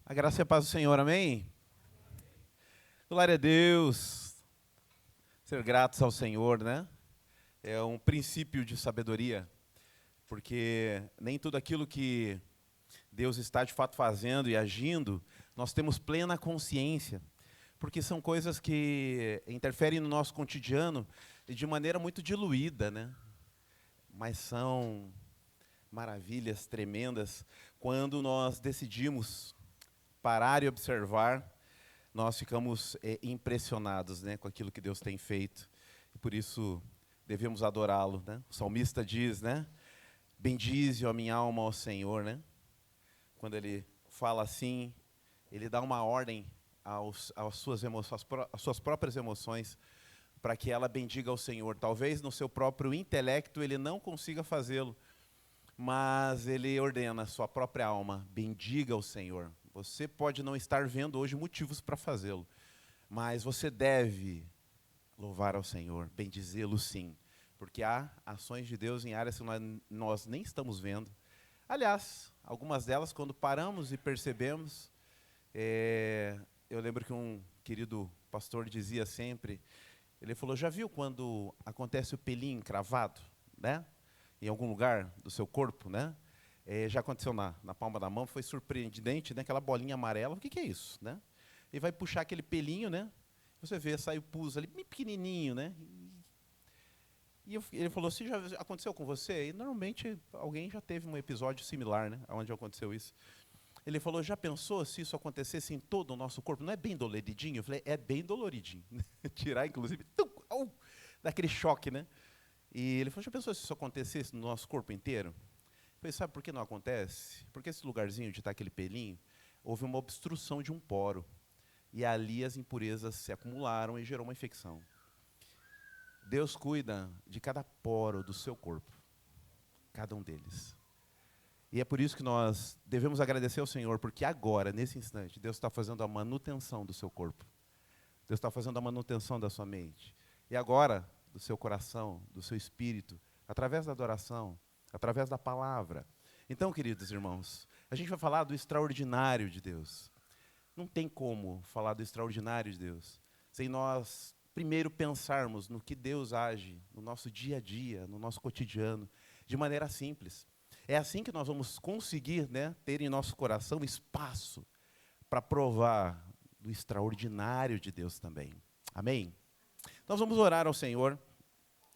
A graça e a paz do Senhor, amém? Glória a Deus. Ser gratos ao Senhor, né? É um princípio de sabedoria, porque nem tudo aquilo que Deus está de fato fazendo e agindo, nós temos plena consciência, porque são coisas que interferem no nosso cotidiano de maneira muito diluída, né? Mas são maravilhas tremendas quando nós decidimos parar e observar. Nós ficamos impressionados, né, com aquilo que Deus tem feito. E por isso devemos adorá-lo, né? O salmista diz, né? Bendize a minha alma ao Senhor, né? Quando ele fala assim, ele dá uma ordem às suas emoções, às suas próprias emoções, para que ela bendiga ao Senhor. Talvez no seu próprio intelecto ele não consiga fazê-lo, mas ele ordena a sua própria alma, bendiga ao Senhor. Você pode não estar vendo hoje motivos para fazê-lo, mas você deve louvar ao Senhor, bendizê-lo sim, porque há ações de Deus em áreas que nós nem estamos vendo. Aliás, algumas delas, quando paramos e percebemos, eu lembro que um querido pastor dizia sempre, ele falou, já viu quando acontece o pelinho encravado, né? Em algum lugar do seu corpo, né? Já aconteceu na palma da mão, foi surpreendente, né? Aquela bolinha amarela, o que é isso, né? E vai puxar aquele pelinho, né? Você vê, sai o pus ali, bem pequenininho, né? Ele falou, se já aconteceu com você? E normalmente alguém já teve um episódio similar, né? Onde aconteceu isso. Ele falou, já pensou se isso acontecesse em todo o nosso corpo? Não é bem doloridinho? Eu falei, é bem doloridinho. Tirar, inclusive, daquele choque, né? E ele falou, já pensou se isso acontecesse no nosso corpo inteiro? Eu falei, sabe por que não acontece? Porque esse lugarzinho de estar aquele pelinho, houve uma obstrução de um poro. E ali as impurezas se acumularam e gerou uma infecção. Deus cuida de cada poro do seu corpo. Cada um deles. E é por isso que nós devemos agradecer ao Senhor, porque agora, nesse instante, Deus está fazendo a manutenção do seu corpo. Deus está fazendo a manutenção da sua mente. E agora, do seu coração, do seu espírito, através da adoração, através da palavra. Então, queridos irmãos, a gente vai falar do extraordinário de Deus. Não tem como falar do extraordinário de Deus sem nós primeiro pensarmos no que Deus age no nosso dia a dia, no nosso cotidiano, de maneira simples. É assim que nós vamos conseguir, né, ter em nosso coração espaço para provar do extraordinário de Deus também. Amém? Nós vamos orar ao Senhor,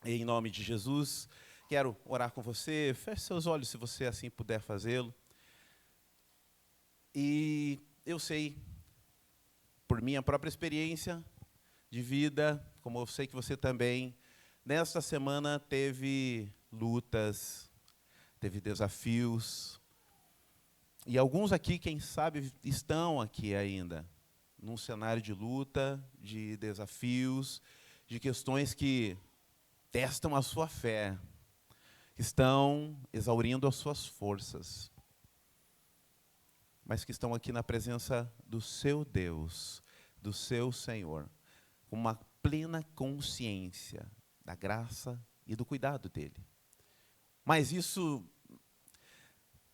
em nome de Jesus. Quero orar com você. Feche seus olhos, se você assim puder fazê-lo. E eu sei, por minha própria experiência de vida, como eu sei que você também, nesta semana teve lutas, teve desafios. E alguns aqui, quem sabe, estão aqui ainda, num cenário de luta, de desafios, de questões que testam a sua fé, que estão exaurindo as suas forças, mas que estão aqui na presença do seu Deus, do seu Senhor, com uma plena consciência da graça e do cuidado dEle. Mas isso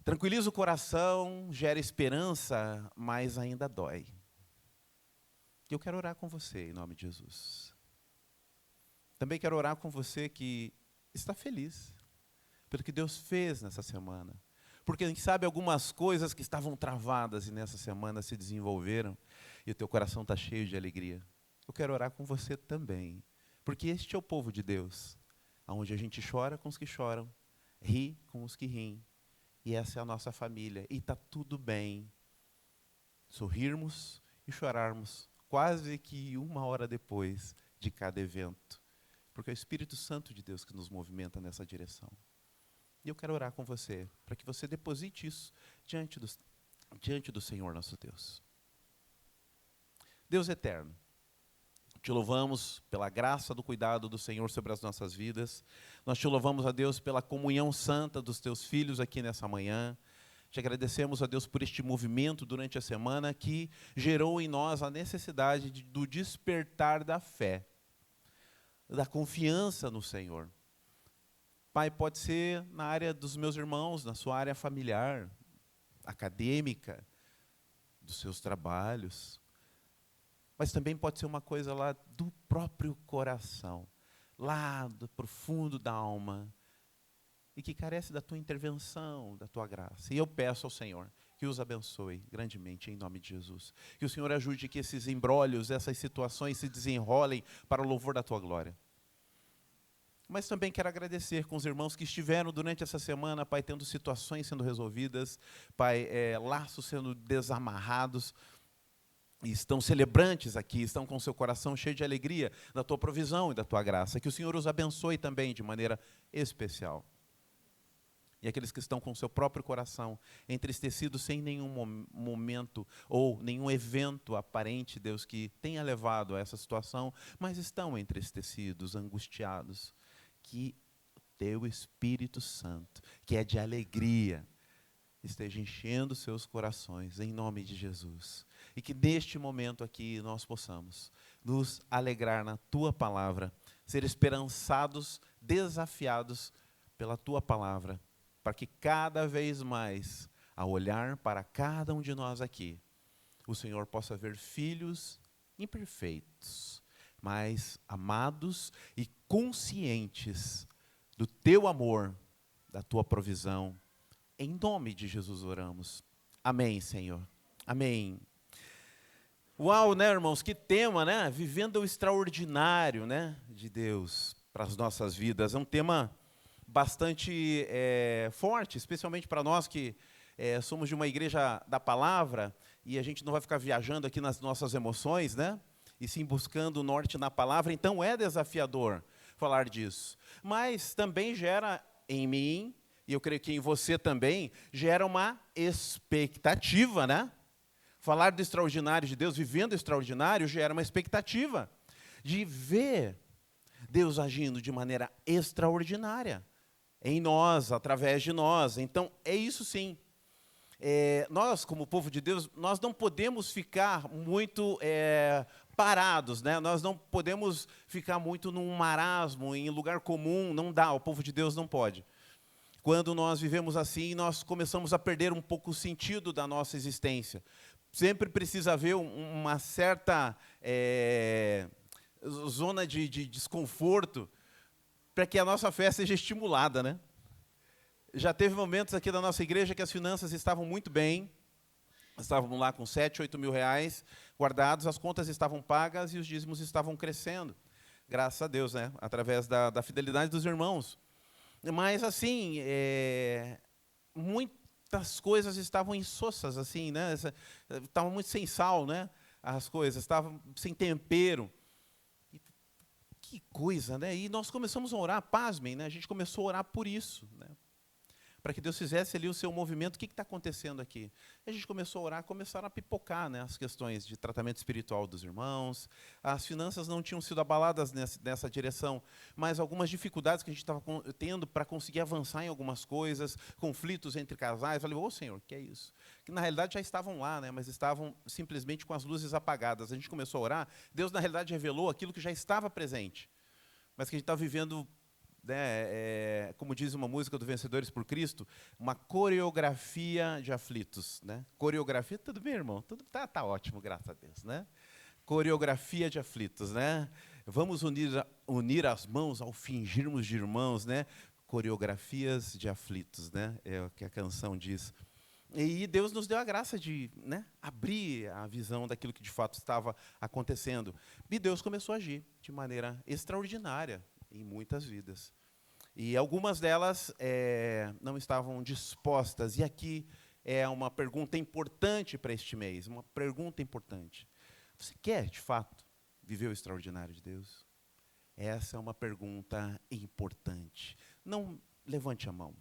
tranquiliza o coração, gera esperança, mas ainda dói. Eu quero orar com você, em nome de Jesus. Também quero orar com você que está feliz pelo que Deus fez nessa semana. Porque, quem sabe, algumas coisas que estavam travadas e nessa semana se desenvolveram e o teu coração está cheio de alegria. Eu quero orar com você também. Porque este é o povo de Deus, onde a gente chora com os que choram, ri com os que riem. E essa é a nossa família. E está tudo bem sorrirmos e chorarmos quase que 1 hora depois de cada evento. Porque é o Espírito Santo de Deus que nos movimenta nessa direção. E eu quero orar com você, para que você deposite isso diante do Senhor nosso Deus. Deus eterno, te louvamos pela graça do cuidado do Senhor sobre as nossas vidas. Nós te louvamos, a Deus, pela comunhão santa dos teus filhos aqui nessa manhã. Te agradecemos, a Deus, por este movimento durante a semana que gerou em nós a necessidade do despertar da fé, da confiança no Senhor. Pai, pode ser na área dos meus irmãos, na sua área familiar, acadêmica, dos seus trabalhos, mas também pode ser uma coisa lá do próprio coração, lá do profundo da alma, e que carece da tua intervenção, da tua graça. E eu peço ao Senhor que os abençoe grandemente, em nome de Jesus. Que o Senhor ajude que esses embrólios, essas situações se desenrolem para o louvor da tua glória. Mas também quero agradecer com os irmãos que estiveram durante essa semana, Pai, tendo situações sendo resolvidas, Pai, laços sendo desamarrados, e estão celebrantes aqui, estão com seu coração cheio de alegria da tua provisão e da tua graça. Que o Senhor os abençoe também de maneira especial. E aqueles que estão com seu próprio coração entristecidos sem nenhum momento ou nenhum evento aparente, Deus, que tenha levado a essa situação, mas estão entristecidos, angustiados, que o teu Espírito Santo, que é de alegria, esteja enchendo seus corações, em nome de Jesus. E que neste momento aqui nós possamos nos alegrar na tua palavra, ser esperançados, desafiados pela tua palavra, para que cada vez mais, ao olhar para cada um de nós aqui, o Senhor possa ver filhos imperfeitos, mas amados e conscientes do teu amor, da tua provisão. Em nome de Jesus oramos. Amém, Senhor. Amém. Uau, né, irmãos? Que tema, né? Vivendo o extraordinário, né, de Deus para as nossas vidas. É um tema bastante forte, especialmente para nós que somos de uma igreja da palavra, e a gente não vai ficar viajando aqui nas nossas emoções, né? E sim buscando o norte na palavra. Então é desafiador falar disso. Mas também gera em mim, e eu creio que em você também, gera uma expectativa, né? Falar do extraordinário de Deus, vivendo o extraordinário, gera uma expectativa de ver Deus agindo de maneira extraordinária em nós, através de nós. Então, é isso sim. Nós, como povo de Deus, nós não podemos ficar muito parados, né? Nós não podemos ficar muito num marasmo, em lugar comum, não dá, o povo de Deus não pode. Quando nós vivemos assim, nós começamos a perder um pouco o sentido da nossa existência. Sempre precisa haver uma certa zona de desconforto para que a nossa fé seja estimulada, né? Já teve momentos aqui da nossa igreja que as finanças estavam muito bem, estávamos lá com 7, 8 mil reais guardados, as contas estavam pagas e os dízimos estavam crescendo, graças a Deus, né? Através da fidelidade dos irmãos. Mas, assim, muitas coisas estavam insossas, assim, né? Estavam muito sem sal, né? As coisas, estavam sem tempero. Que coisa, né? E nós começamos a orar, pasmem, né? A gente começou a orar por isso, né? Para que Deus fizesse ali o seu movimento. O que está acontecendo aqui? A gente começou a orar, começaram a pipocar, né, as questões de tratamento espiritual dos irmãos, as finanças não tinham sido abaladas nessa direção, mas algumas dificuldades que a gente estava tendo para conseguir avançar em algumas coisas, conflitos entre casais. Eu falei, ô Senhor, que é isso? Que na realidade já estavam lá, né, mas estavam simplesmente com as luzes apagadas. A gente começou a orar, Deus na realidade revelou aquilo que já estava presente, mas que a gente estava vivendo, né, como diz uma música do Vencedores por Cristo, uma coreografia de aflitos, né? Coreografia, tudo bem, irmão? Tudo tá ótimo, graças a Deus, né? Coreografia de aflitos, né? Vamos unir as mãos ao fingirmos de irmãos, né? Coreografias de aflitos, né? É o que a canção diz. E Deus nos deu a graça de, né, abrir a visão daquilo que de fato estava acontecendo. E Deus começou a agir de maneira extraordinária em muitas vidas. E algumas delas não estavam dispostas. E aqui é uma pergunta importante para este mês, uma pergunta importante. Você quer, de fato, viver o extraordinário de Deus? Essa é uma pergunta importante. Não levante a mão,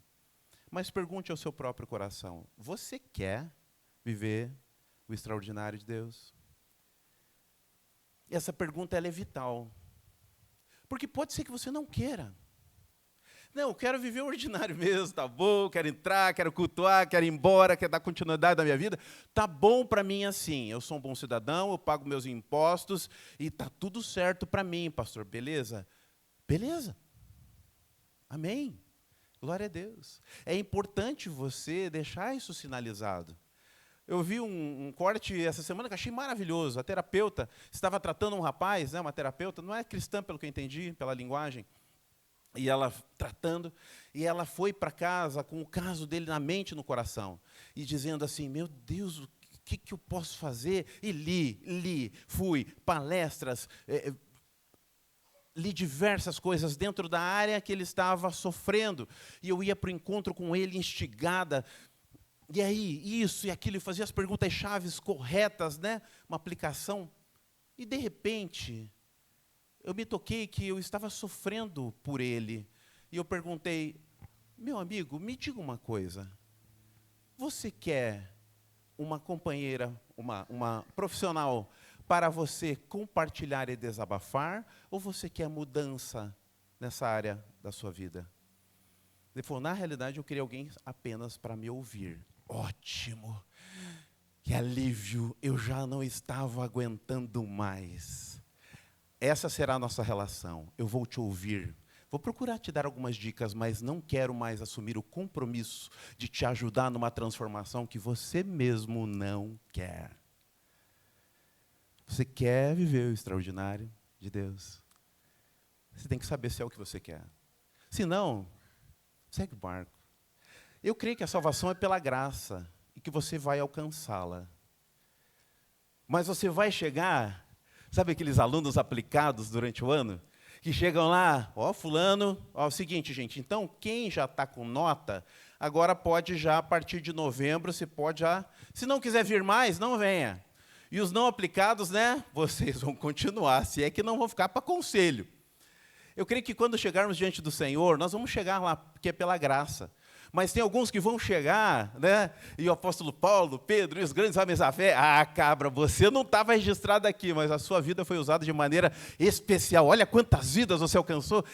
mas pergunte ao seu próprio coração. Você quer viver o extraordinário de Deus? Essa pergunta ela é vital. Porque pode ser que você não queira. Não, eu quero viver o ordinário mesmo, tá bom, quero entrar, quero cultuar, quero ir embora, quero dar continuidade na minha vida. Tá bom para mim assim, eu sou um bom cidadão, eu pago meus impostos e tá tudo certo para mim, pastor, beleza? Beleza. Amém. Glória a Deus. É importante você deixar isso sinalizado. Eu vi um corte essa semana que achei maravilhoso. A terapeuta estava tratando um rapaz, né, uma terapeuta, não é cristã, pelo que eu entendi, pela linguagem, e ela tratando, e ela foi para casa com o caso dele na mente e no coração, e dizendo assim, meu Deus, o que eu posso fazer? E fui, palestras, li diversas coisas dentro da área que ele estava sofrendo, e eu ia para o encontro com ele instigada, e aí, isso e aquilo, e fazia as perguntas-chave corretas, né? Uma aplicação. E, de repente, eu me toquei que eu estava sofrendo por ele. E eu perguntei, meu amigo, me diga uma coisa. Você quer uma companheira, uma profissional para você compartilhar e desabafar? Ou você quer mudança nessa área da sua vida? Ele falou, na realidade, eu queria alguém apenas para me ouvir. Ótimo, que alívio, eu já não estava aguentando mais. Essa será a nossa relação, eu vou te ouvir. Vou procurar te dar algumas dicas, mas não quero mais assumir o compromisso de te ajudar numa transformação que você mesmo não quer. Você quer viver o extraordinário de Deus? Você tem que saber se é o que você quer. Se não, segue o barco. Eu creio que a salvação é pela graça e que você vai alcançá-la. Mas você vai chegar, sabe aqueles alunos aplicados durante o ano? Que chegam lá, ó, fulano, ó, é o seguinte, gente, então quem já está com nota, agora pode já, a partir de novembro, você pode já, se não quiser vir mais, não venha. E os não aplicados, né, vocês vão continuar, se é que não vão ficar para conselho. Eu creio que quando chegarmos diante do Senhor, nós vamos chegar lá, porque é pela graça. Mas tem alguns que vão chegar, né? E o apóstolo Paulo, Pedro e os grandes homens da fé, cabra, você não estava registrado aqui, mas a sua vida foi usada de maneira especial. Olha quantas vidas você alcançou.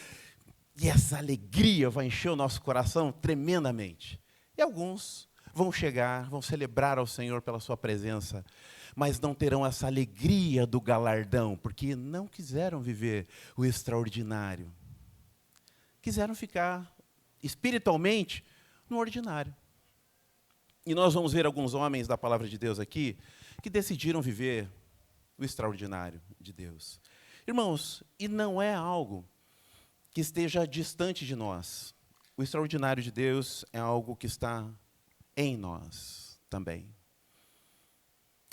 E essa alegria vai encher o nosso coração tremendamente. E alguns vão chegar, vão celebrar ao Senhor pela sua presença, mas não terão essa alegria do galardão, porque não quiseram viver o extraordinário. Quiseram ficar espiritualmente no ordinário. E nós vamos ver alguns homens da palavra de Deus aqui que decidiram viver o extraordinário de Deus. Irmãos, e não é algo que esteja distante de nós. O extraordinário de Deus é algo que está em nós também.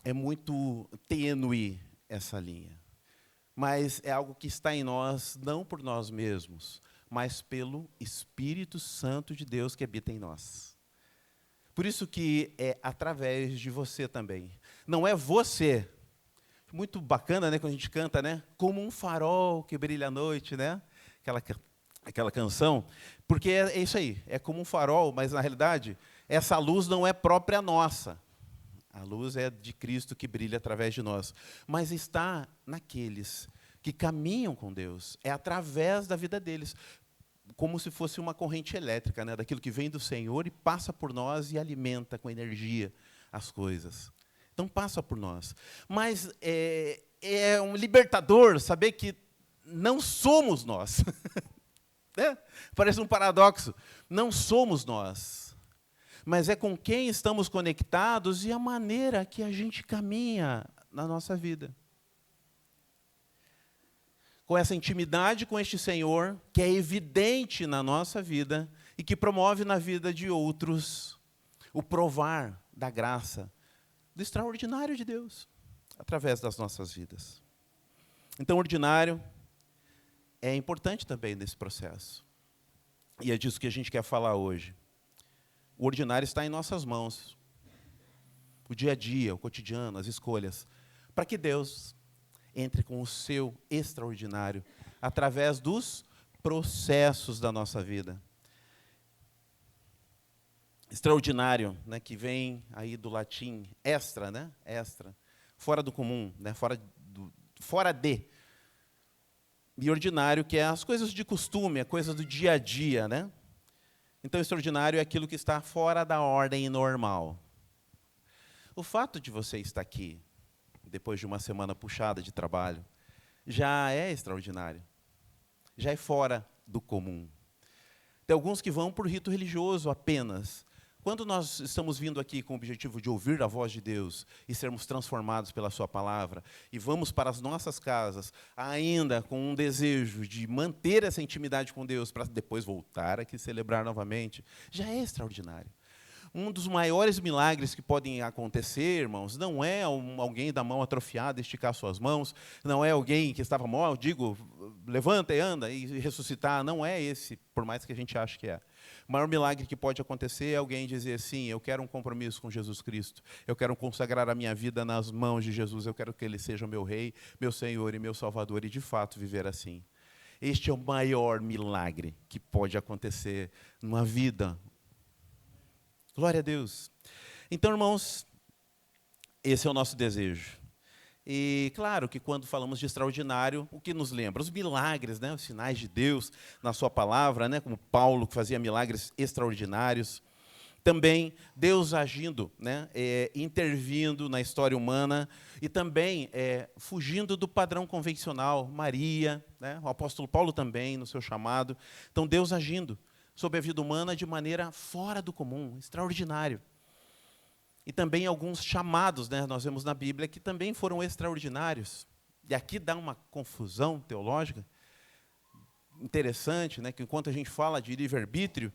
É muito tênue essa linha. Mas é algo que está em nós, não por nós mesmos, mas pelo Espírito Santo de Deus que habita em nós. Por isso que é através de você também. Não é você. Muito bacana, né, quando a gente canta, né? Como um farol que brilha à noite, né? Aquela canção. Porque é isso aí, é como um farol, mas na realidade, essa luz não é própria nossa. A luz é de Cristo que brilha através de nós. Mas está naqueles que caminham com Deus. É através da vida deles. Como se fosse uma corrente elétrica, né? Daquilo que vem do Senhor e passa por nós e alimenta com energia as coisas. Então passa por nós. Mas é um libertador saber que não somos nós. Né? Parece um paradoxo. Não somos nós. Mas é com quem estamos conectados e a maneira que a gente caminha na nossa vida. Com essa intimidade com este Senhor, que é evidente na nossa vida e que promove na vida de outros o provar da graça, do extraordinário de Deus, através das nossas vidas. Então, o ordinário é importante também nesse processo. E é disso que a gente quer falar hoje. O ordinário está em nossas mãos. O dia a dia, o cotidiano, as escolhas. Para que Deus entre com o seu extraordinário através dos processos da nossa vida. Extraordinário, né, que vem aí do latim extra, né? Extra. Fora do comum, né? Fora de. E ordinário, que é as coisas de costume, a coisa do dia a dia, né? Então, extraordinário é aquilo que está fora da ordem normal. O fato de você estar aqui, depois de uma semana puxada de trabalho, já é extraordinário. Já é fora do comum. Tem alguns que vão por rito religioso apenas, Quando nós estamos vindo aqui com o objetivo de ouvir a voz de Deus e sermos transformados pela sua palavra, e vamos para as nossas casas ainda com um desejo de manter essa intimidade com Deus para depois voltar aqui celebrar novamente, já é extraordinário. Um dos maiores milagres que podem acontecer, irmãos, não é alguém da mão atrofiada esticar suas mãos, não é alguém que estava mal, digo, levanta e anda e ressuscitar, não é esse, por mais que a gente ache que é. O maior milagre que pode acontecer é alguém dizer assim, eu quero um compromisso com Jesus Cristo, eu quero consagrar a minha vida nas mãos de Jesus, eu quero que Ele seja meu Rei, meu Senhor e meu Salvador, e de fato viver assim. Este é o maior milagre que pode acontecer numa vida. Glória a Deus. Então, irmãos, esse é o nosso desejo. E, claro, que quando falamos de extraordinário, o que nos lembra? Os milagres, né? Os sinais de Deus na sua palavra, né? Como Paulo, que fazia milagres extraordinários. Também Deus agindo, né? Intervindo na história humana e também fugindo do padrão convencional. Maria, né? O apóstolo Paulo também, no seu chamado. Então, Deus agindo sobre a vida humana de maneira fora do comum, extraordinário. E também alguns chamados, né, nós vemos na Bíblia, que também foram extraordinários. E aqui dá uma confusão teológica interessante, né, que enquanto a gente fala de livre-arbítrio,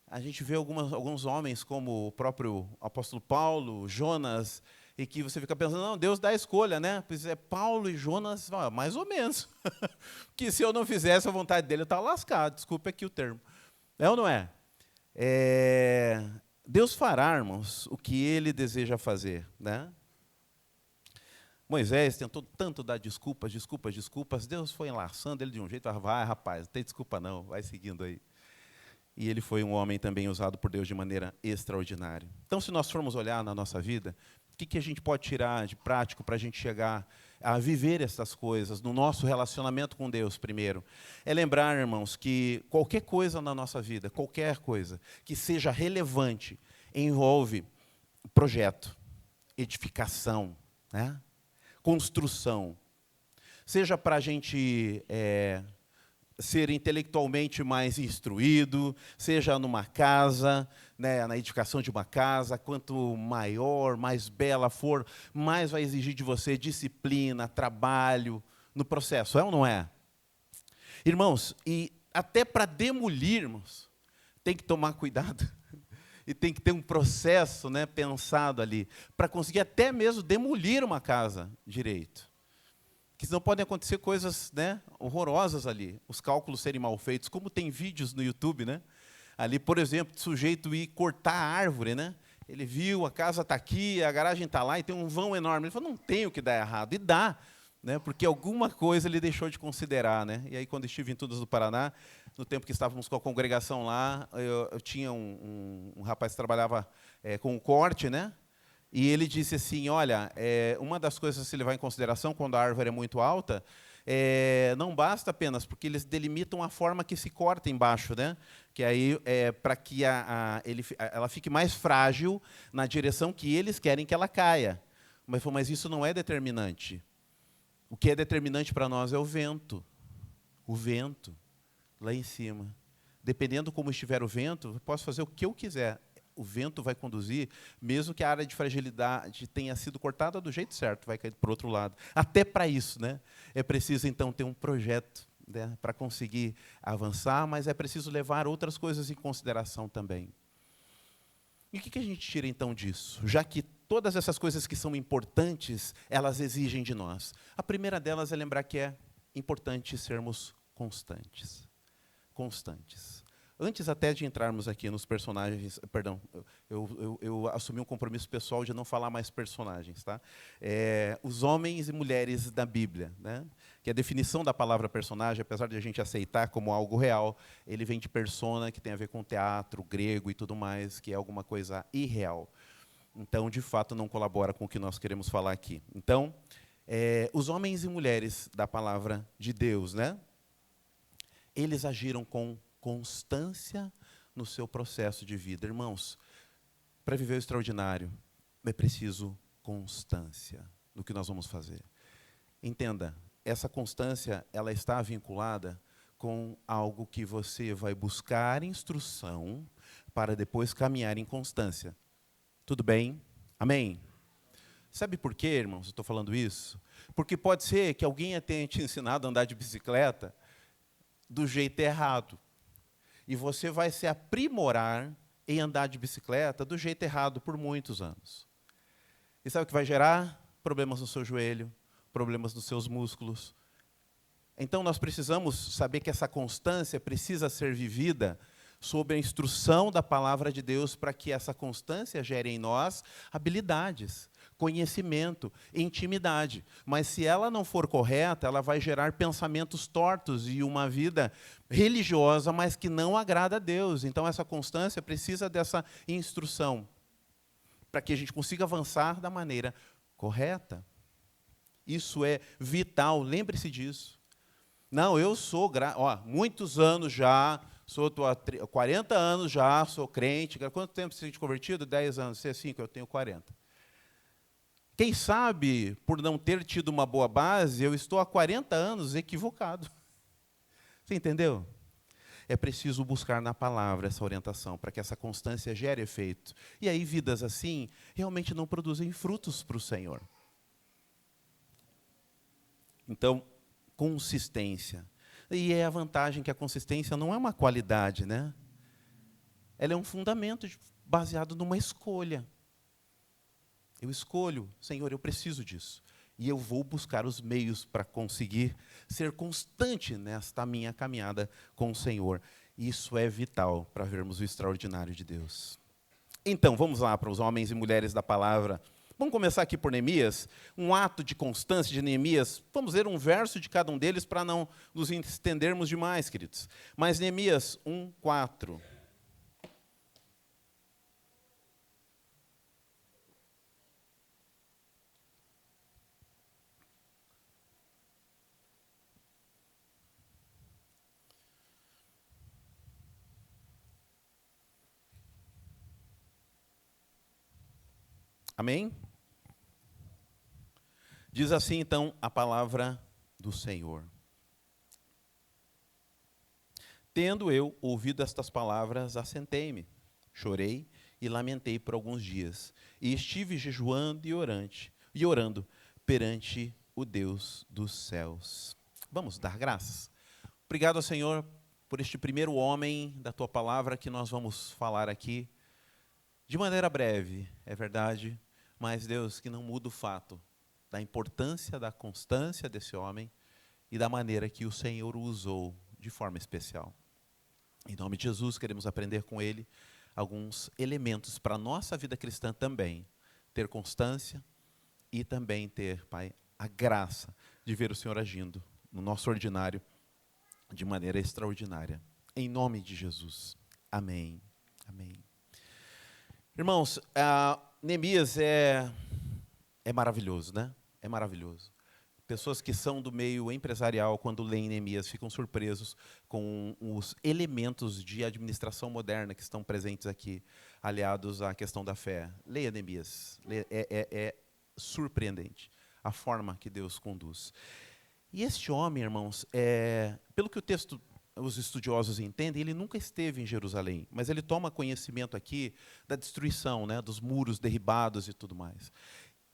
a gente vê alguns homens, como o próprio apóstolo Paulo, Jonas, e que você fica pensando, não, Deus dá a escolha, né? Pois é, Paulo e Jonas, mais ou menos. Que se eu não fizesse a vontade dele, eu estava lascado, desculpe aqui o termo. É ou não é? Deus fará, irmãos, o que Ele deseja fazer, né? Moisés tentou tanto dar desculpas. Deus foi enlaçando ele de um jeito, vai, rapaz, não tem desculpa não, vai seguindo aí. E ele foi um homem também usado por Deus de maneira extraordinária. Então, se nós formos olhar na nossa vida, o que a gente pode tirar de prático para a gente chegar a viver essas coisas no nosso relacionamento com Deus primeiro? É lembrar, irmãos, que qualquer coisa na nossa vida, qualquer coisa que seja relevante, envolve projeto, edificação, né? Construção. Seja para a gente ser intelectualmente mais instruído, seja numa casa, né, na edificação de uma casa, quanto maior, mais bela for, mais vai exigir de você disciplina, trabalho no processo, é ou não é? Irmãos, e até para demolirmos, tem que tomar cuidado, e tem que ter um processo, né, pensado ali, para conseguir até mesmo demolir uma casa direito. Que senão podem acontecer coisas, né, horrorosas ali, os cálculos serem mal feitos, como tem vídeos no YouTube, né? Ali, por exemplo, de sujeito ir cortar a árvore, né? Ele viu, a casa está aqui, a garagem está lá e tem um vão enorme. Ele falou, não tem o que dar errado. E dá, né? Porque alguma coisa ele deixou de considerar, né? E aí, quando estive em Tunas do Paraná, no tempo que estávamos com a congregação lá, eu tinha um rapaz que trabalhava com o corte, né? E ele disse assim, olha, uma das coisas a se levar em consideração quando a árvore é muito alta, não basta apenas, porque eles delimitam a forma que se corta embaixo, né? Que aí para que ela fique mais frágil na direção que eles querem que ela caia. Mas isso não é determinante. O que é determinante para nós é o vento. O vento, lá em cima. Dependendo como estiver o vento, eu posso fazer o que eu quiser. O vento vai conduzir, mesmo que a área de fragilidade tenha sido cortada do jeito certo, vai cair para o outro lado. Até para isso, né? É preciso, então, ter um projeto, né, para conseguir avançar, mas é preciso levar outras coisas em consideração também. E o que a gente tira, então, disso? Já que todas essas coisas que são importantes, elas exigem de nós. A primeira delas é lembrar que é importante sermos constantes. Constantes. Antes até de entrarmos aqui nos personagens, perdão, eu assumi um compromisso pessoal de não falar mais personagens, tá? Os homens e mulheres da Bíblia, né? Que a definição da palavra personagem, apesar de a gente aceitar como algo real, ele vem de persona, que tem a ver com teatro, grego e tudo mais, que é alguma coisa irreal. Então, de fato, não colabora com o que nós queremos falar aqui. Então, os homens e mulheres da palavra de Deus, né? Eles agiram com constância no seu processo de vida. Irmãos, para viver o extraordinário, é preciso constância no que nós vamos fazer. Entenda, essa constância ela está vinculada com algo que você vai buscar instrução, para depois caminhar em constância. Tudo bem? Amém? Sabe por quê, irmãos, eu estou falando isso? Porque pode ser que alguém tenha te ensinado a andar de bicicleta do jeito errado. E você vai se aprimorar em andar de bicicleta do jeito errado por muitos anos. E sabe o que vai gerar? Problemas no seu joelho, problemas nos seus músculos. Então, nós precisamos saber que essa constância precisa ser vivida sob a instrução da palavra de Deus, para que essa constância gere em nós habilidades, conhecimento, intimidade. Mas se ela não for correta, ela vai gerar pensamentos tortos e uma vida religiosa, mas que não agrada a Deus. Então, essa constância precisa dessa instrução, para que a gente consiga avançar da maneira correta. Isso é vital, lembre-se disso. Não, eu sou, muitos anos já, sou 40 anos já, sou crente. Quanto tempo você tem convertido? 10 anos. Você é 5, eu tenho 40. Quem sabe, por não ter tido uma boa base, eu estou há 40 anos equivocado. Você entendeu? É preciso buscar na palavra essa orientação, para que essa constância gere efeito. E aí, vidas assim, realmente não produzem frutos para o Senhor. Então, consistência. E é a vantagem que a consistência não é uma qualidade, né? Ela é um fundamento baseado numa escolha. Eu escolho, Senhor, eu preciso disso. E eu vou buscar os meios para conseguir ser constante nesta minha caminhada com o Senhor. Isso é vital para vermos o extraordinário de Deus. Então, vamos lá para os homens e mulheres da palavra. Vamos começar aqui por Neemias, um ato de constância de Neemias. Vamos ler um verso de cada um deles para não nos estendermos demais, queridos. Mas Neemias 1:4. Amém? Diz assim, então, a palavra do Senhor. Tendo eu ouvido estas palavras, assentei-me, chorei e lamentei por alguns dias, e estive jejuando e orando perante o Deus dos céus. Vamos dar graças. Obrigado, Senhor, por este primeiro homem da tua palavra que nós vamos falar aqui, de maneira breve, é verdade, mas, Deus, que não muda o fato da importância, da constância desse homem e da maneira que o Senhor o usou de forma especial. Em nome de Jesus, queremos aprender com ele alguns elementos para a nossa vida cristã também. Ter constância e também ter, Pai, a graça de ver o Senhor agindo no nosso ordinário de maneira extraordinária. Em nome de Jesus. Amém. Amém. Irmãos, Neemias é maravilhoso, né? É maravilhoso. Pessoas que são do meio empresarial, quando leem Neemias, ficam surpresos com os elementos de administração moderna que estão presentes aqui, aliados à questão da fé. Leia Neemias. É surpreendente a forma que Deus conduz. E este homem, irmãos, pelo que o texto, os estudiosos entendem, ele nunca esteve em Jerusalém, mas ele toma conhecimento aqui da destruição, né, dos muros derribados e tudo mais.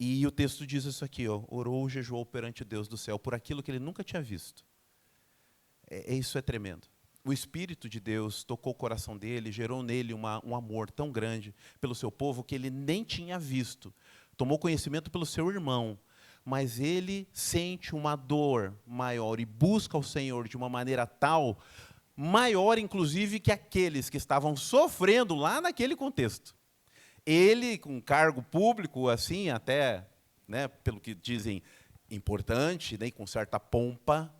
E o texto diz isso aqui, ó, orou, jejuou perante Deus do céu, por aquilo que ele nunca tinha visto. Isso é tremendo. O Espírito de Deus tocou o coração dele, gerou nele um amor tão grande pelo seu povo que ele nem tinha visto. Tomou conhecimento pelo seu irmão, mas ele sente uma dor maior e busca o Senhor de uma maneira tal, maior inclusive que aqueles que estavam sofrendo lá naquele contexto. Ele, com cargo público, assim, até, né, pelo que dizem, importante, né, com certa pompa,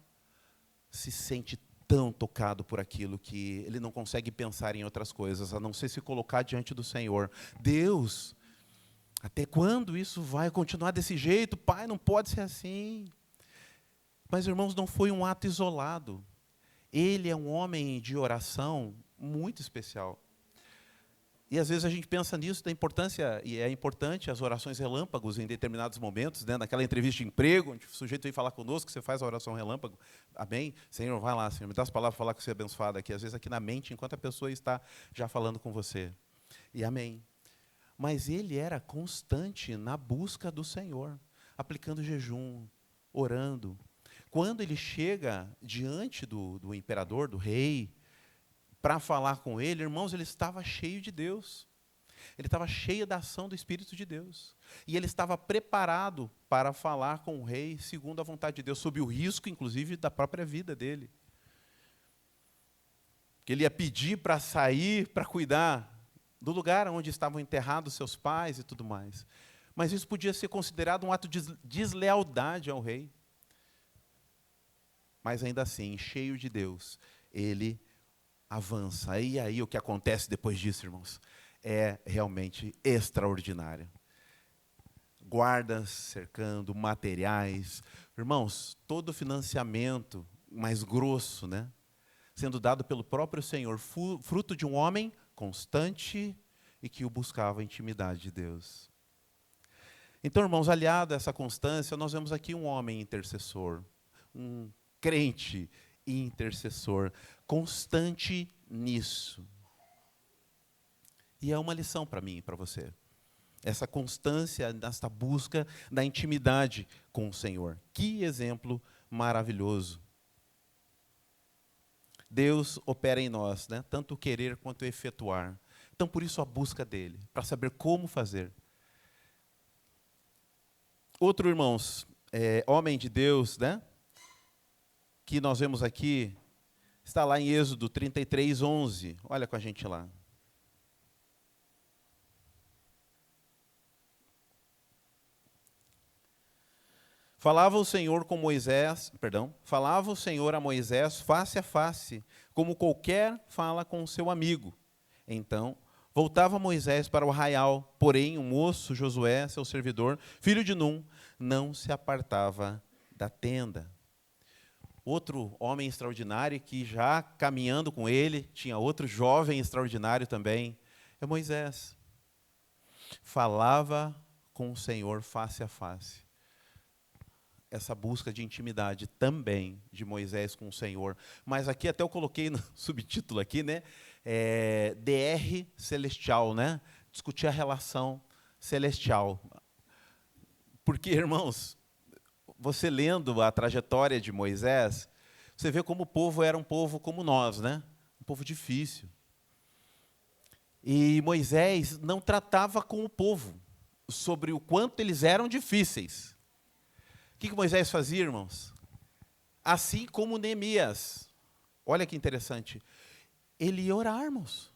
se sente tão tocado por aquilo que ele não consegue pensar em outras coisas, a não ser se colocar diante do Senhor. Deus, até quando isso vai continuar desse jeito? Pai, não pode ser assim. Mas, irmãos, não foi um ato isolado. Ele é um homem de oração muito especial. E às vezes a gente pensa nisso, da importância, e é importante as orações relâmpagos em determinados momentos, né? Naquela entrevista de emprego, onde o sujeito vem falar conosco, você faz a oração relâmpago, amém? Senhor, vai lá, Senhor, me dá as palavras para falar que você é abençoado aqui, às vezes aqui na mente, enquanto a pessoa está já falando com você. E amém. Mas ele era constante na busca do Senhor, aplicando jejum, orando. Quando ele chega diante do imperador, do rei, para falar com ele, irmãos, ele estava cheio de Deus. Ele estava cheio da ação do Espírito de Deus. E ele estava preparado para falar com o rei segundo a vontade de Deus, sob o risco, inclusive, da própria vida dele. Que ele ia pedir para sair, para cuidar do lugar onde estavam enterrados seus pais e tudo mais. Mas isso podia ser considerado um ato de deslealdade ao rei. Mas ainda assim, cheio de Deus, ele avança. E aí o que acontece depois disso, irmãos, é realmente extraordinário. Guardas cercando, materiais. Irmãos, todo o financiamento mais grosso, né, sendo dado pelo próprio Senhor, fruto de um homem constante e que o buscava a intimidade de Deus. Então, irmãos, aliado a essa constância, nós vemos aqui um homem intercessor, um crente intercessor, constante nisso. E é uma lição para mim e para você. Essa constância nesta busca da intimidade com o Senhor. Que exemplo maravilhoso. Deus opera em nós, né? Tanto o querer quanto o efetuar. Então, por isso a busca dele, para saber como fazer. Outro, irmãos, homem de Deus, né? Que nós vemos aqui, está lá em Êxodo 33, 11. Olha com a gente lá. Falava o Senhor a Moisés face a face, como qualquer fala com o seu amigo. Então, voltava Moisés para o arraial, porém o moço Josué, seu servidor, filho de Num, não se apartava da tenda. Outro homem extraordinário que já caminhando com ele, tinha outro jovem extraordinário também, é Moisés. Falava com o Senhor face a face. Essa busca de intimidade também de Moisés com o Senhor. Mas aqui até eu coloquei no subtítulo aqui, né? DR celestial, né? Discutir a relação celestial. Porque, irmãos, você lendo a trajetória de Moisés, você vê como o povo era um povo como nós, né? Um povo difícil. E Moisés não tratava com o povo sobre o quanto eles eram difíceis. O que Moisés fazia, irmãos? Assim como Neemias. Olha que interessante. Ele ia orar, irmãos.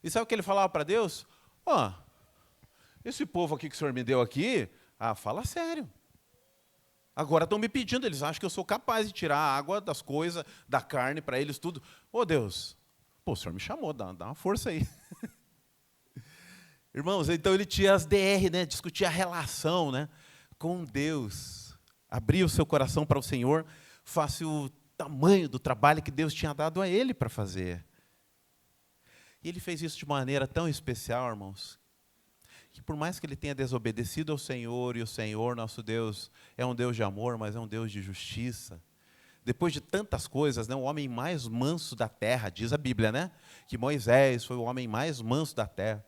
E sabe o que ele falava para Deus? Esse povo aqui que o Senhor me deu aqui, fala sério. Agora estão me pedindo, eles acham que eu sou capaz de tirar a água das coisas, da carne para eles tudo. Deus, o Senhor me chamou, dá uma força aí. Irmãos, então ele tinha as DR, né? Discutia a relação, né, com Deus. Abria o seu coração para o Senhor, face o tamanho do trabalho que Deus tinha dado a ele para fazer. E ele fez isso de maneira tão especial, irmãos, que por mais que ele tenha desobedecido ao Senhor, e o Senhor, nosso Deus, é um Deus de amor, mas é um Deus de justiça. Depois de tantas coisas, né, o homem mais manso da terra, diz a Bíblia, né? Que Moisés foi o homem mais manso da terra.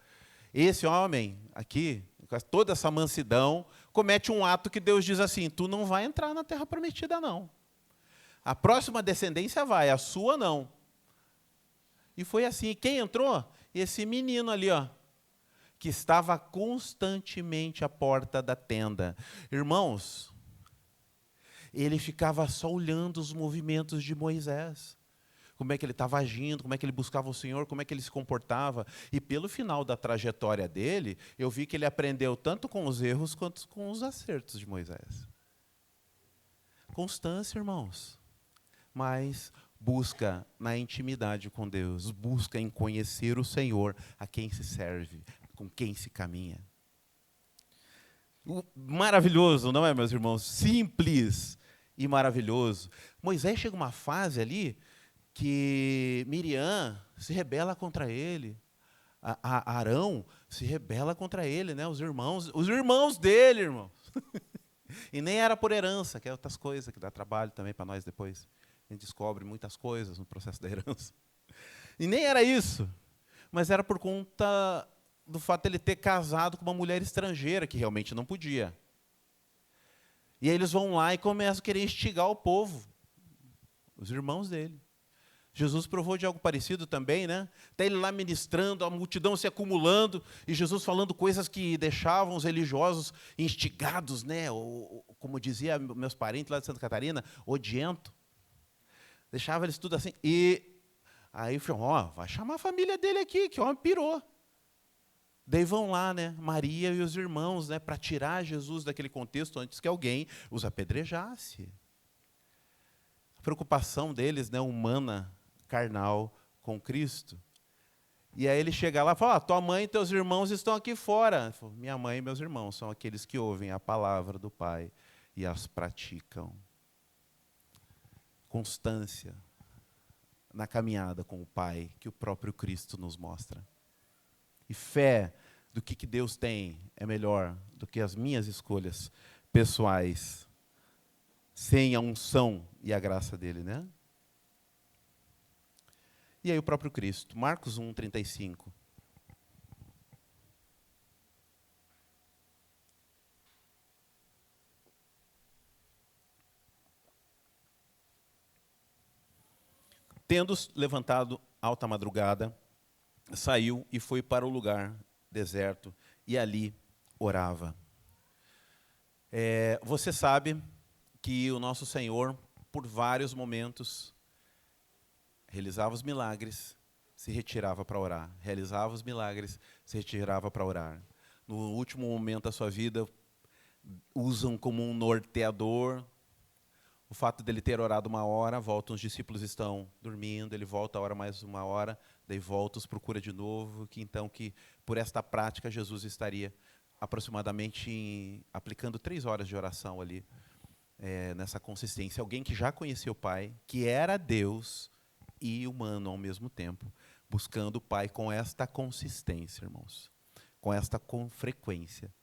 Esse homem aqui, com toda essa mansidão, comete um ato que Deus diz assim: tu não vai entrar na terra prometida, não. A próxima descendência vai, a sua não. E foi assim. E quem entrou? Esse menino ali, que estava constantemente à porta da tenda. Irmãos, ele ficava só olhando os movimentos de Moisés. Como é que ele estava agindo, como é que ele buscava o Senhor, como é que ele se comportava. E pelo final da trajetória dele, eu vi que ele aprendeu tanto com os erros quanto com os acertos de Moisés. Constância, irmãos. Mas busca na intimidade com Deus, busca em conhecer o Senhor, a quem se serve, com quem se caminha. Maravilhoso, não é, meus irmãos? Simples e maravilhoso. Moisés chega uma fase ali que Miriam se rebela contra ele. Arão se rebela contra ele, né? Os irmãos dele, irmãos. E nem era por herança, que é outras coisas que dá trabalho também para nós depois. A gente descobre muitas coisas no processo da herança. E nem era isso, mas era por conta do fato de ele ter casado com uma mulher estrangeira, que realmente não podia. E aí eles vão lá e começam a querer instigar o povo, os irmãos dele. Jesus provou de algo parecido também, né? Até ele lá ministrando, a multidão se acumulando, e Jesus falando coisas que deixavam os religiosos instigados, né? Ou, como dizia meus parentes lá de Santa Catarina, odiento. Deixava eles tudo assim. E aí falou, vai chamar a família dele aqui, que o homem pirou. Daí vão lá, né? Maria e os irmãos, né? Para tirar Jesus daquele contexto antes que alguém os apedrejasse. A preocupação deles, né? Humana, carnal com Cristo. E aí ele chega lá e fala, tua mãe e teus irmãos estão aqui fora. Ele falou, minha mãe e meus irmãos são aqueles que ouvem a palavra do Pai e as praticam. Constância na caminhada com o Pai, que o próprio Cristo nos mostra. E fé do que Deus tem é melhor do que as minhas escolhas pessoais, sem a unção e a graça dele, né? E aí o próprio Cristo, Marcos 1:35. Tendo levantado alta madrugada, saiu e foi para o lugar deserto, e ali orava. Você sabe que o nosso Senhor, por vários momentos, realizava os milagres, se retirava para orar. Realizava os milagres, se retirava para orar. No último momento da sua vida, usam como um norteador o fato dele ter orado 1 hora, volta, os discípulos estão dormindo, ele volta a orar mais 1 hora, daí volta, os procura de novo, que por esta prática Jesus estaria aproximadamente aplicando 3 horas de oração ali, nessa consistência. Alguém que já conhecia o Pai, que era Deus e humano ao mesmo tempo, buscando o Pai com esta consistência, irmãos, com frequência,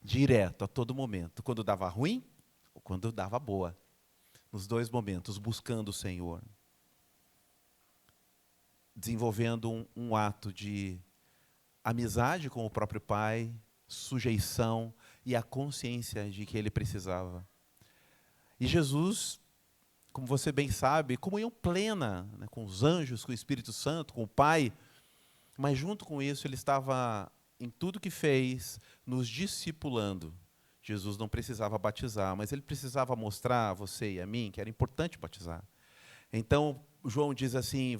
direto, a todo momento, quando dava ruim ou quando dava boa. Nos 2 momentos, buscando o Senhor. Desenvolvendo um ato de amizade com o próprio Pai, sujeição e a consciência de que ele precisava. E Jesus, como você bem sabe, comunhão plena, né, com os anjos, com o Espírito Santo, com o Pai, mas junto com isso ele estava em tudo que fez, nos discipulando. Jesus não precisava batizar, mas ele precisava mostrar a você e a mim que era importante batizar. Então, João diz assim,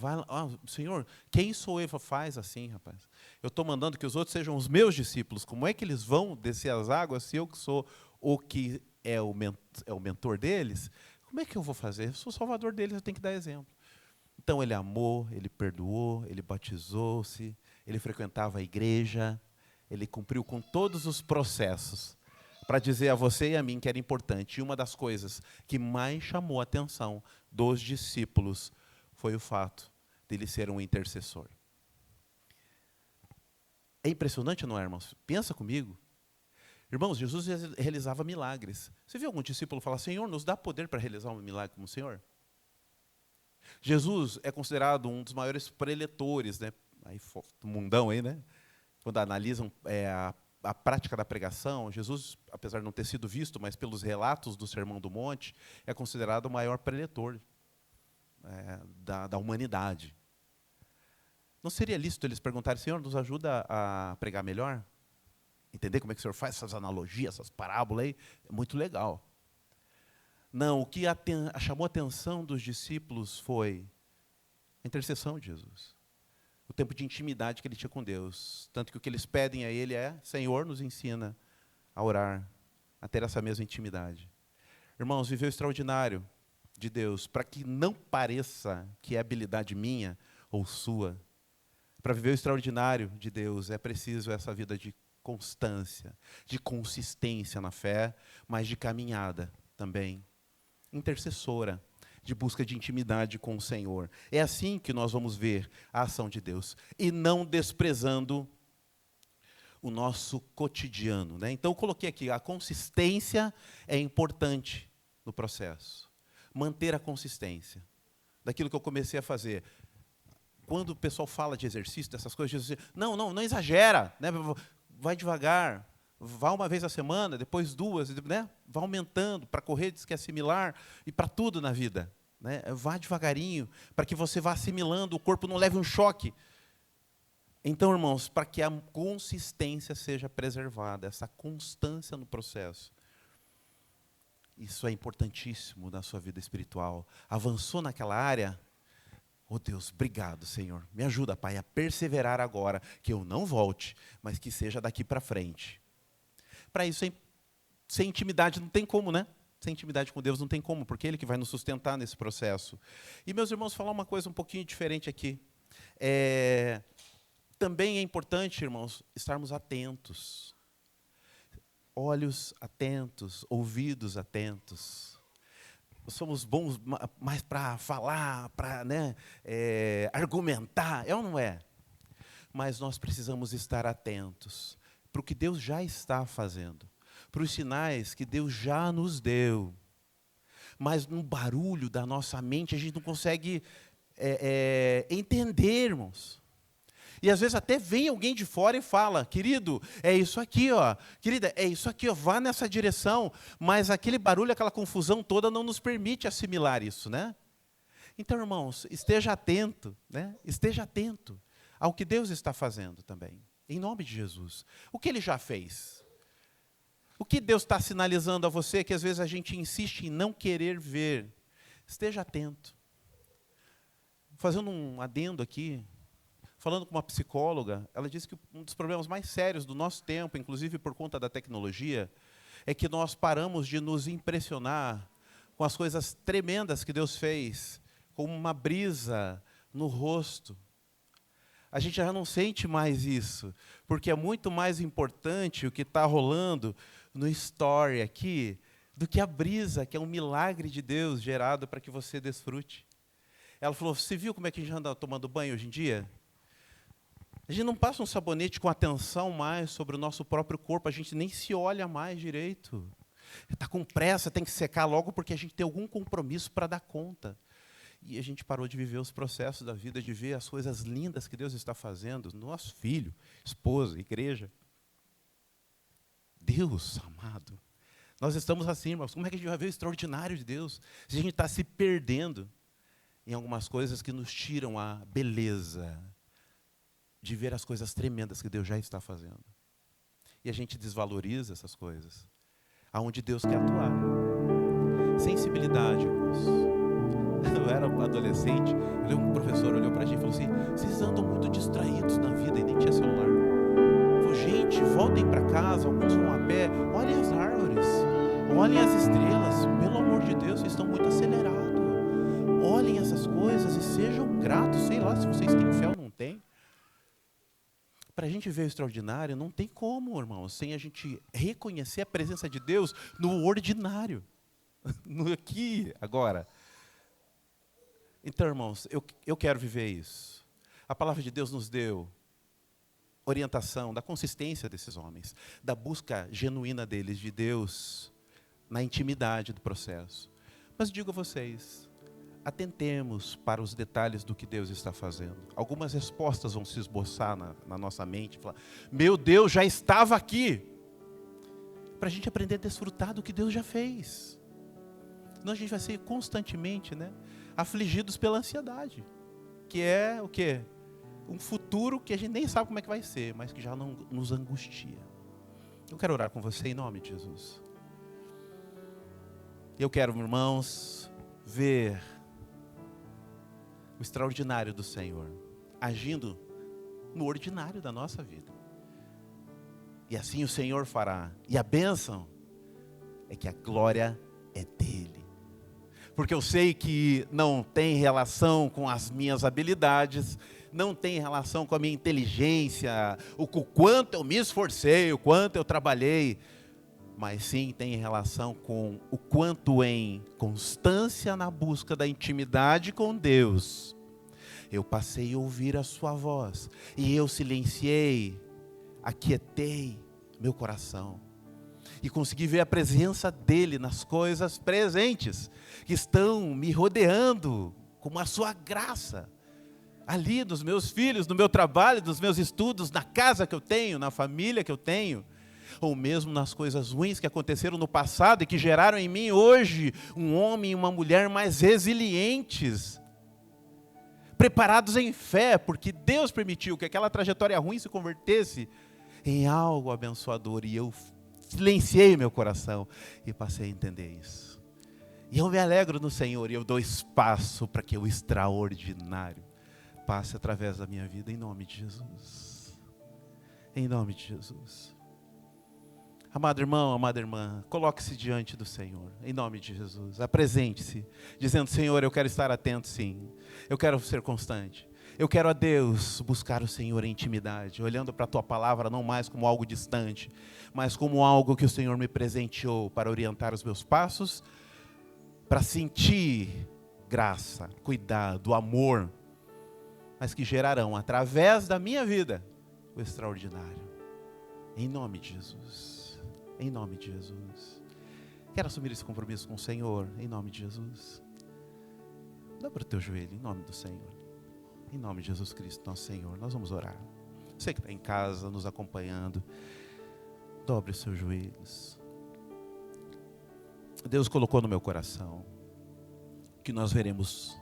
Senhor, quem sou eu? Faz assim, rapaz. Eu estou mandando que os outros sejam os meus discípulos. Como é que eles vão descer as águas se eu que sou o que é o mentor deles? Como é que eu vou fazer? Eu sou o salvador deles, eu tenho que dar exemplo. Então, ele amou, ele perdoou, ele batizou-se, ele frequentava a igreja, ele cumpriu com todos os processos para dizer a você e a mim que era importante. E uma das coisas que mais chamou a atenção dos discípulos foi o fato de ele ser um intercessor. É impressionante, não é, irmãos? Pensa comigo. Irmãos, Jesus realizava milagres. Você viu algum discípulo falar, Senhor, nos dá poder para realizar um milagre como o Senhor? Jesus é considerado um dos maiores preletores, né? Aí, do mundão aí, né? Quando analisam a prática da pregação, Jesus, apesar de não ter sido visto, mas pelos relatos do Sermão do Monte, é considerado o maior preletor da humanidade. Não seria lícito eles perguntarem, Senhor, nos ajuda a pregar melhor? Entender como é que o Senhor faz essas analogias, essas parábolas aí? É muito legal. Não, o que chamou a atenção dos discípulos foi a intercessão de Jesus. O tempo de intimidade que ele tinha com Deus. Tanto que o que eles pedem a ele é, Senhor, nos ensina a orar, a ter essa mesma intimidade. Irmãos, viver o extraordinário de Deus, para que não pareça que é habilidade minha ou sua. Para viver o extraordinário de Deus, é preciso essa vida de constância, de consistência na fé, mas de caminhada também. Intercessora. de busca de intimidade com o Senhor. É assim que nós vamos ver a ação de Deus, e não desprezando o nosso cotidiano, né? Então, eu coloquei aqui, a consistência é importante no processo. Manter a consistência daquilo que eu comecei a fazer. Quando o pessoal fala de exercício, dessas coisas, Jesus diz, não exagera, né? Vai devagar, vá uma vez a semana, depois duas, né? Vá aumentando, para correr diz que é similar, e para tudo na vida, né? Vá devagarinho, para que você vá assimilando, o corpo não leve um choque. Então, irmãos, para que a consistência seja preservada, essa constância no processo, isso é importantíssimo na sua vida espiritual. Avançou naquela área? Oh Deus, obrigado, Senhor. Me ajuda, Pai, a perseverar agora, que eu não volte, mas que seja daqui para frente. Para isso, sem intimidade não tem como, né? Sem intimidade com Deus não tem como, porque é Ele que vai nos sustentar nesse processo. E, meus irmãos, falar uma coisa um pouquinho diferente aqui. Também é importante, irmãos, estarmos atentos. Olhos atentos, ouvidos atentos. Somos bons mais para falar, para, né, argumentar, é ou não é? Mas nós precisamos estar atentos para o que Deus já está fazendo, para os sinais que Deus já nos deu. Mas no barulho da nossa mente a gente não consegue entender, irmãos. E às vezes até vem alguém de fora e fala, querido, é isso aqui, ó. Querida, é isso aqui, ó, vá nessa direção. Mas aquele barulho, aquela confusão toda não nos permite assimilar isso, né? Então, irmãos, esteja atento, né? Esteja atento ao que Deus está fazendo também, em nome de Jesus. O que Ele já fez? O que Deus está sinalizando a você, que às vezes a gente insiste em não querer ver? Esteja atento. Fazendo um adendo aqui, falando com uma psicóloga, ela disse que um dos problemas mais sérios do nosso tempo, inclusive por conta da tecnologia, é que nós paramos de nos impressionar com as coisas tremendas que Deus fez, como uma brisa no rosto. A gente já não sente mais isso, porque é muito mais importante o que está rolando no story aqui, do que a brisa, que é um milagre de Deus gerado para que você desfrute. Ela falou, você viu como é que a gente anda tomando banho hoje em dia? A gente não passa um sabonete com atenção mais sobre o nosso próprio corpo, a gente nem se olha mais direito. Está com pressa, tem que secar logo porque a gente tem algum compromisso para dar conta. E a gente parou de viver os processos da vida, de ver as coisas lindas que Deus está fazendo, nosso filho, esposa, igreja. Deus amado, nós estamos assim, irmãos, como é que a gente vai ver o extraordinário de Deus? Se a gente está se perdendo em algumas coisas que nos tiram a beleza de ver as coisas tremendas que Deus já está fazendo. E a gente desvaloriza essas coisas, aonde Deus quer atuar. Sensibilidade, irmãos. Eu era adolescente, um professor olhou para a gente e falou assim, vocês andam muito distraídos na vida e nem tinha celular. Falei, gente, voltem para casa, alguns vão a pé, olhem as árvores, olhem as estrelas, pelo amor de Deus, vocês estão muito acelerados. Olhem essas coisas e sejam gratos, sei lá, se vocês têm fé ou não têm. Para a gente ver o extraordinário, não tem como, irmãos, sem a gente reconhecer a presença de Deus no ordinário, no aqui, agora. Então, irmãos, eu quero viver isso. A palavra de Deus nos deu orientação da consistência desses homens, da busca genuína deles, de Deus, na intimidade do processo. Mas digo a vocês, atentemos para os detalhes do que Deus está fazendo. Algumas respostas vão se esboçar na nossa mente. Falar, meu Deus, já estava aqui. Para a gente aprender a desfrutar do que Deus já fez. Senão a gente vai ser constantemente, né, afligidos pela ansiedade. Que é o quê? Um futuro que a gente nem sabe como é que vai ser, mas que já não nos angustia. Eu quero orar com você em nome de Jesus. Eu quero, irmãos, ver o extraordinário do Senhor, agindo no ordinário da nossa vida. E assim o Senhor fará. E a bênção é que a glória é dele. Porque eu sei que não tem relação com as minhas habilidades, não tem relação com a minha inteligência, o quanto eu me esforcei, o quanto eu trabalhei. mas sim tem relação com o quanto em constância na busca da intimidade com Deus, eu passei a ouvir a sua voz, e eu silenciei, aquietei meu coração, e consegui ver a presença dEle nas coisas presentes, que estão me rodeando, como a sua graça, ali nos meus filhos, no meu trabalho, nos meus estudos, na casa que eu tenho, na família que eu tenho, ou mesmo nas coisas ruins que aconteceram no passado e que geraram em mim hoje um homem e uma mulher mais resilientes, preparados em fé, porque Deus permitiu que aquela trajetória ruim se convertesse em algo abençoador, e eu silenciei meu coração e passei a entender isso. E eu me alegro no Senhor, e eu dou espaço para que o extraordinário passe através da minha vida, em nome de Jesus. Em nome de Jesus. Amado irmão, amada irmã, coloque-se diante do Senhor, em nome de Jesus. Apresente-se, dizendo: Senhor, eu quero estar atento, sim. Eu quero ser constante. Eu quero, a Deus, buscar o Senhor em intimidade, olhando para a Tua palavra não mais como algo distante, mas como algo que o Senhor me presenteou para orientar os meus passos, para sentir graça, cuidado, amor, mas que gerarão, através da minha vida, o extraordinário. Em nome de Jesus. Em nome de Jesus. Quero assumir esse compromisso com o Senhor, em nome de Jesus. Dobra o teu joelho, em nome do Senhor. Em nome de Jesus Cristo, nosso Senhor. Nós vamos orar. Você que está em casa, nos acompanhando, dobre os seus joelhos. Deus colocou no meu coração que nós veremos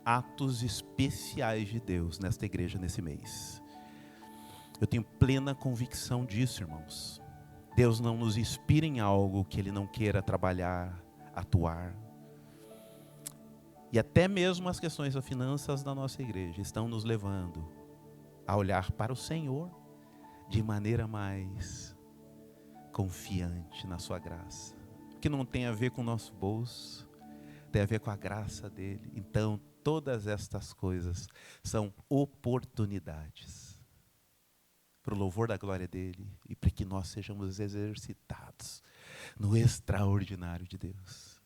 atos especiais de Deus nesta igreja, nesse mês. Eu tenho plena convicção disso, irmãos. Deus não nos inspira em algo que Ele não queira trabalhar, atuar. E até mesmo as questões das finanças da nossa igreja estão nos levando a olhar para o Senhor de maneira mais confiante na sua graça. Que não tem a ver com o nosso bolso, tem a ver com a graça dEle. Então, todas estas coisas são oportunidades para o louvor da glória dEle e para que nós sejamos exercitados no extraordinário de Deus.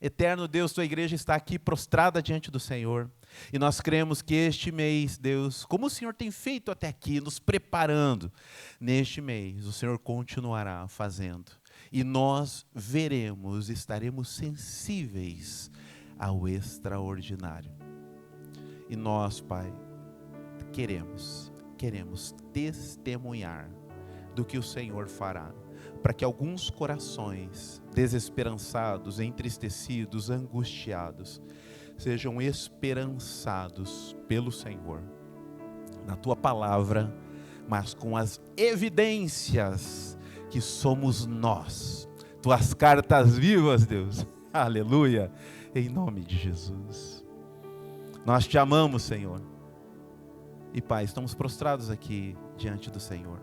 Eterno Deus, Tua igreja está aqui prostrada diante do Senhor, e nós cremos que este mês, Deus, como o Senhor tem feito até aqui, nos preparando, neste mês o Senhor continuará fazendo, e nós veremos, estaremos sensíveis ao extraordinário. E nós, Pai, queremos testemunhar do que o Senhor fará, para que alguns corações desesperançados, entristecidos, angustiados, sejam esperançados pelo Senhor, na Tua palavra, mas com as evidências que somos nós, Tuas cartas vivas, Deus, aleluia, em nome de Jesus. Nós Te amamos, Senhor. E Pai, estamos prostrados aqui diante do Senhor,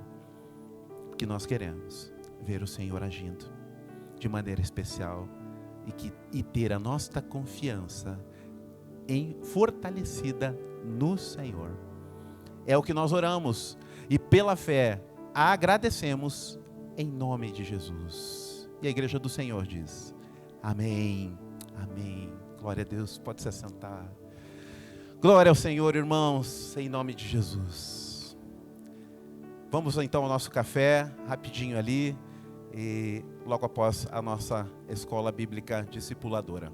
que nós queremos ver o Senhor agindo de maneira especial e ter a nossa confiança fortalecida no Senhor. É o que nós oramos e pela fé agradecemos em nome de Jesus. E a igreja do Senhor diz: amém, amém. Glória a Deus, pode se assentar. Glória ao Senhor, irmãos, em nome de Jesus. Vamos então ao nosso café, rapidinho ali, e logo após a nossa escola bíblica discipuladora.